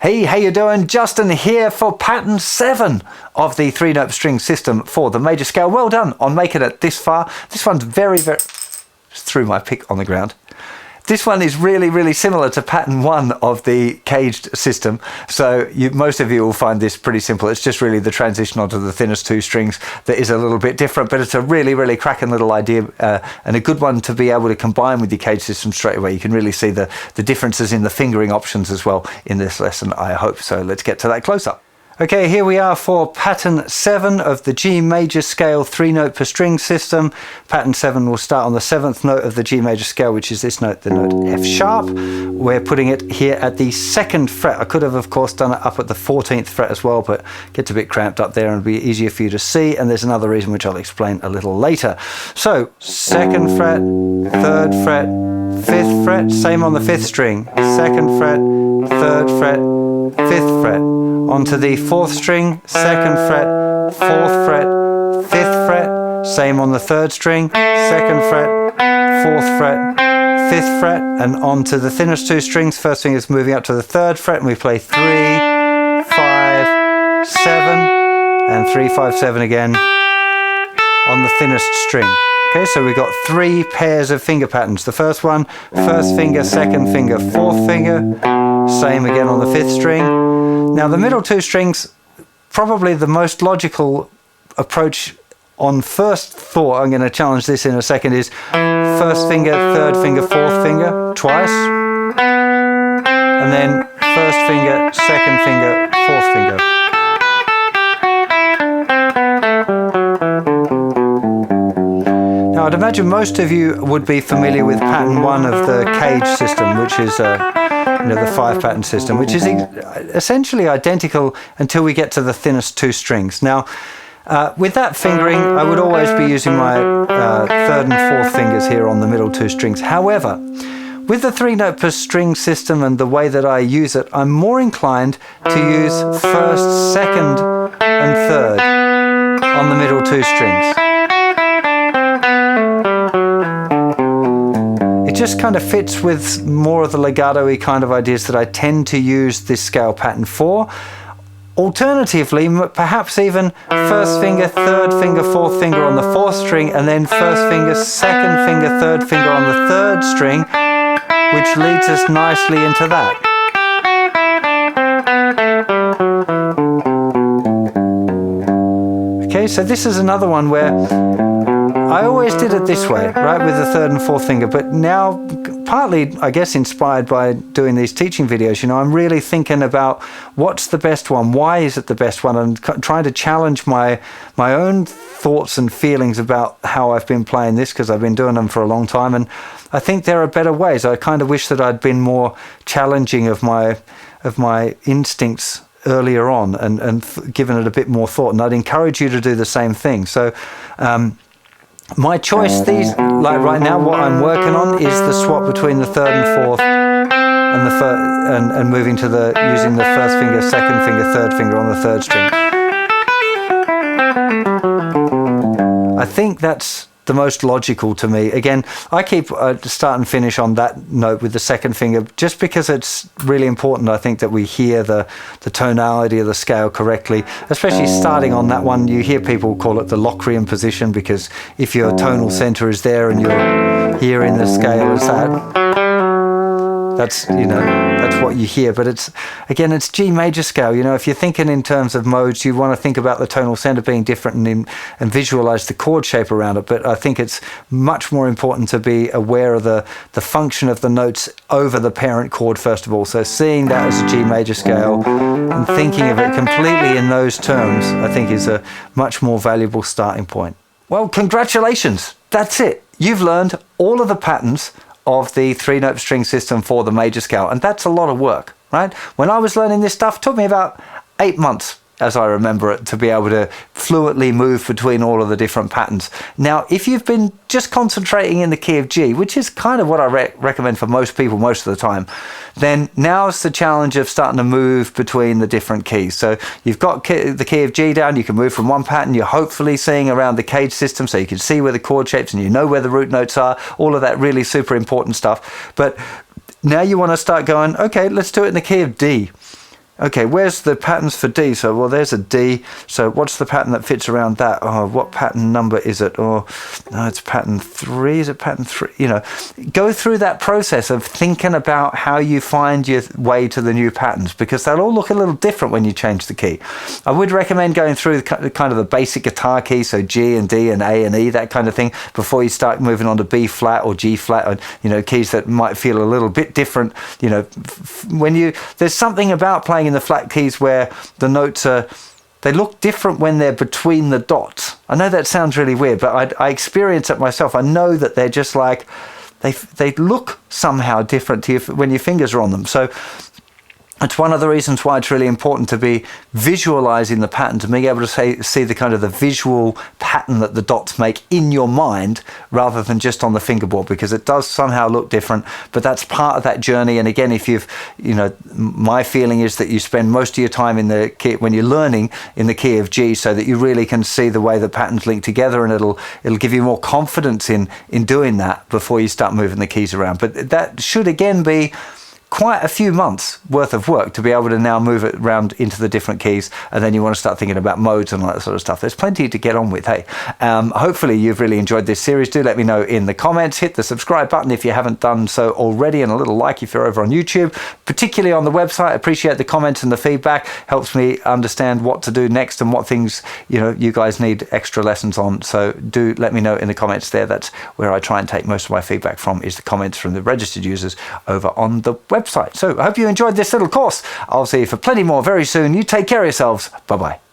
Hey, how you doing? Justin here for pattern 7 of the 3-note string system for the major scale. Well done on making it this far. This one's very, just threw my pick on the ground. This one is really similar to pattern 1 of the caged system. So most of you will find this pretty simple. It's just really the transition onto the thinnest 2 strings that is a little bit different, but it's a really cracking little idea and a good one to be able to combine with your cage system straight away. You can really see the differences in the fingering options as well in this lesson, I hope. So let's get to that close up. Okay, here we are for pattern 7 of the G major scale 3-note per string system. Pattern 7 will start on the 7th note of the G major scale, which is this note, the note F sharp. We're putting it here at the 2nd fret. I could have, of course, done it up at the 14th fret as well, but it gets a bit cramped up there and it'll be easier for you to see. And there's another reason which I'll explain a little later. So 2nd fret, 3rd fret, 5th fret, same on the 5th string. 2nd fret, 3rd fret, 5th fret. Onto the 4th string, 2nd fret, 4th fret, 5th fret, same on the 3rd string, 2nd fret, 4th fret, 5th fret, and onto the thinnest 2 strings. First finger is moving up to the 3rd fret, and we play 3, 5, 7, and 3, 5, 7 again on the thinnest string. Okay, so we've got 3 pairs of finger patterns. The first one, 1st finger, 2nd finger, 4th finger, same again on the 5th string. Now the middle 2 strings, probably the most logical approach on first thought, I'm going to challenge this in a second, is 1st finger, 3rd finger, 4th finger twice, and then 1st finger, 2nd finger, 4th finger. Now I'd imagine most of you would be familiar with pattern 1 of the cage system, which is the 5-pattern system, which is essentially identical until we get to the thinnest 2 strings. Now, with that fingering, I would always be using my 3rd and 4th fingers here on the middle 2 strings. However, with the 3-note per string system and the way that I use it, I'm more inclined to use 1st, 2nd, and 3rd on the middle 2 strings. It just kind of fits with more of the legato-y kind of ideas that I tend to use this scale pattern for. Alternatively, perhaps even 1st finger, 3rd finger, 4th finger on the 4th string, and then 1st finger, 2nd finger, 3rd finger on the 3rd string, which leads us nicely into that. Okay, so this is another one where I always did it this way, right, with the 3rd and 4th finger, but now, partly, I guess, inspired by doing these teaching videos, I'm really thinking about what's the best one, why is it the best one, and trying to challenge my own thoughts and feelings about how I've been playing this, because I've been doing them for a long time, and I think there are better ways. I kind of wish that I'd been more challenging of my instincts earlier on and given it a bit more thought, and I'd encourage you to do the same thing. So, my choice, like right now, what I'm working on is the swap between the 3rd and 4th and the and moving to using the 1st finger, 2nd finger, 3rd finger on the 3rd string. I think that's the most logical to me. Again, I keep start and finish on that note with the 2nd finger, just because it's really important, I think, that we hear the tonality of the scale correctly, especially starting on that one. You hear people call it the Locrian position, because if your tonal center is there and you're hearing the scale as that's what you hear. But it's G major scale. If you're thinking in terms of modes, you want to think about the tonal center being different and visualize the chord shape around it. But I think it's much more important to be aware of the function of the notes over the parent chord first of all. So seeing that as a G major scale and thinking of it completely in those terms, I think, is a much more valuable starting point. Well, congratulations. That's it. You've learned all of the patterns of the 3-note string system for the major scale, and that's a lot of work, right? When I was learning this stuff, it took me about 8 months, as I remember it, to be able to fluently move between all of the different patterns. Now, if you've been just concentrating in the key of G, which is kind of what I recommend for most people most of the time, then now's the challenge of starting to move between the different keys. So you've got the key of G down, you can move from one pattern, you're hopefully seeing around the cage system, so you can see where the chord shapes and you know where the root notes are, all of that really super important stuff. But now you want to start going, okay, let's do it in the key of D. Okay, where's the patterns for D? So, well, there's a D. So what's the pattern that fits around that? Oh, what pattern number is it? Or, no, it's pattern 3. Is it pattern 3? You know, go through that process of thinking about how you find your way to the new patterns, because they'll all look a little different when you change the key. I would recommend going through kind of the basic guitar keys, so G and D and A and E, that kind of thing, before you start moving on to B flat or G flat, or, you know, keys that might feel a little bit different. You know, there's something about playing in the flat keys where the notes they look different when they're between the dots. I know that sounds really weird, but I experience it myself. I know that they're just like, they look somehow different to you when your fingers are on them. So it's one of the reasons why it's really important to be visualizing the pattern, to be able to see the kind of the visual pattern that the dots make in your mind rather than just on the fingerboard, because it does somehow look different, but that's part of that journey. And again, if you've, you know, my feeling is that you spend most of your time in the key when you're learning in the key of G, so that you really can see the way the patterns link together, and it'll give you more confidence in doing that before you start moving the keys around. But that should again be quite a few months worth of work to be able to now move it around into the different keys, and then you want to start thinking about modes and all that sort of stuff. There's plenty to get on with. Hey, hopefully you've really enjoyed this series. Do let me know in the comments. Hit the subscribe button if you haven't done so already, and a little like if you're over on YouTube, particularly on the website. I appreciate the comments and the feedback. Helps me understand what to do next and what things, you know, you guys need extra lessons on. So do let me know in the comments there. That's where I try and take most of my feedback from, is the comments from the registered users over on the website. So I hope you enjoyed this little course. I'll see you for plenty more very soon. You take care of yourselves. Bye-bye.